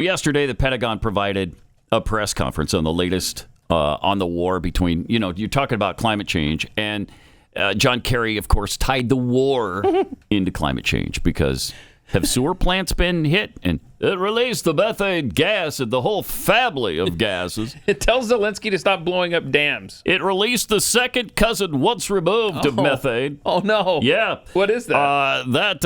Yesterday, the Pentagon provided a press conference on the latest on the war between, you're talking about climate change, and John Kerry, of course, tied the war into climate change because have sewer plants been hit? And it released the methane gas and the whole family of gases. It tells Zelensky to stop blowing up dams. It released the second cousin once removed of methane. Oh, no. Yeah. What is that?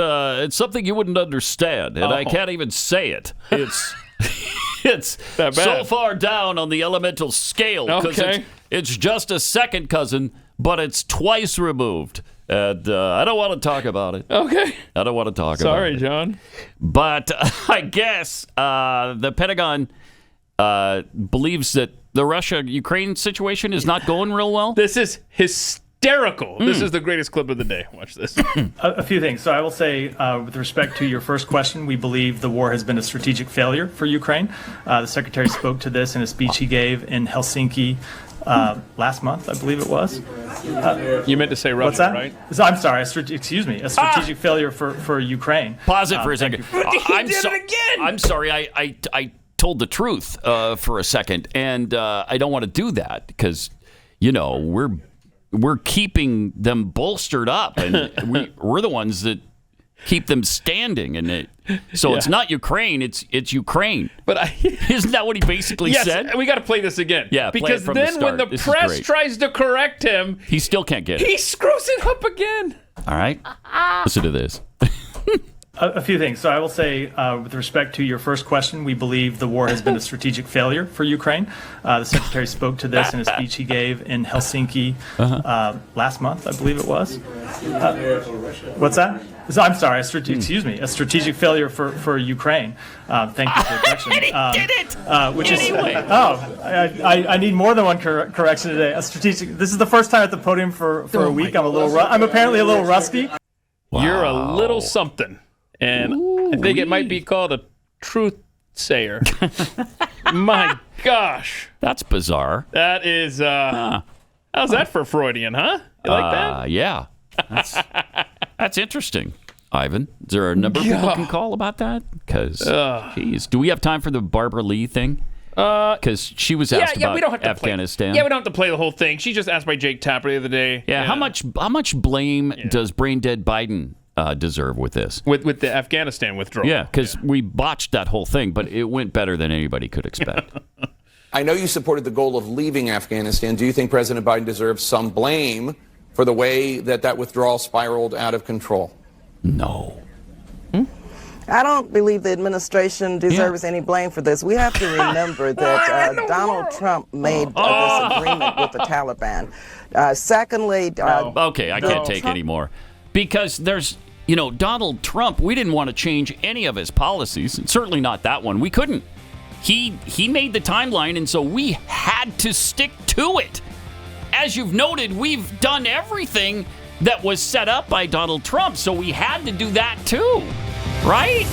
It's something you wouldn't understand, and I can't even say it. It's so far down on the elemental scale because it's just a second cousin, but it's twice removed. And I don't want to talk about it. Okay. I don't want to talk about it. Sorry, John. But I guess the Pentagon believes that the Russia-Ukraine situation is not going real well. This is hysterical. This is the greatest clip of the day. Watch this. A few things. So I will say, with respect to your first question, we believe the war has been a strategic failure for Ukraine. The Secretary spoke to this in a speech he gave in Helsinki last month, I believe it was. You meant to say Russia, what's that? right? So, I'm sorry. A strategic failure for Ukraine. Pause it for a second. He did it again! I'm sorry. I told the truth for a second, and I don't want to do that because, we're keeping them bolstered up, and we're the ones that keep them standing, and it's not Ukraine, it's Ukraine. But isn't that what he basically said? Yes, we got to play this again. Yeah, because play it from then the when the press tries to correct him, he still can't get it. He screws it up again. All right, listen to this. A few things. So I will say, with respect to your first question, we believe the war has been a strategic failure for Ukraine. The Secretary spoke to this in a speech he gave in Helsinki last month, I believe it was. What's that? So, I'm sorry. A strategic failure for Ukraine. Thank you for the correction. And he did it. Which anyway. I need more than one correction today. A strategic. This is the first time at the podium for a week. I'm apparently a little rusty. Wow. You're a little something. And I think it might be called a truth sayer. My gosh. That's bizarre. That is, how's that for Freudian, huh? You like that? Yeah. That's interesting. Ivan, is there a number people can call about that? Because, geez, do we have time for the Barbara Lee thing? Because she was asked about we don't have to Afghanistan. we don't have to play the whole thing. She just asked by Jake Tapper the other day. Yeah, how much blame does brain dead Biden deserve with this? With the Afghanistan withdrawal. Yeah, because we botched that whole thing, but it went better than anybody could expect. I know you supported the goal of leaving Afghanistan. Do you think President Biden deserves some blame for the way that withdrawal spiraled out of control? No. I don't believe the administration deserves any blame for this. We have to remember that Donald Trump made this agreement with the Taliban. Secondly... okay, I can't take any more. Because there's, Donald Trump, we didn't want to change any of his policies, and certainly not that one. We couldn't. He made the timeline, and so we had to stick to it. As you've noted, we've done everything that was set up by Donald Trump, so we had to do that too, right?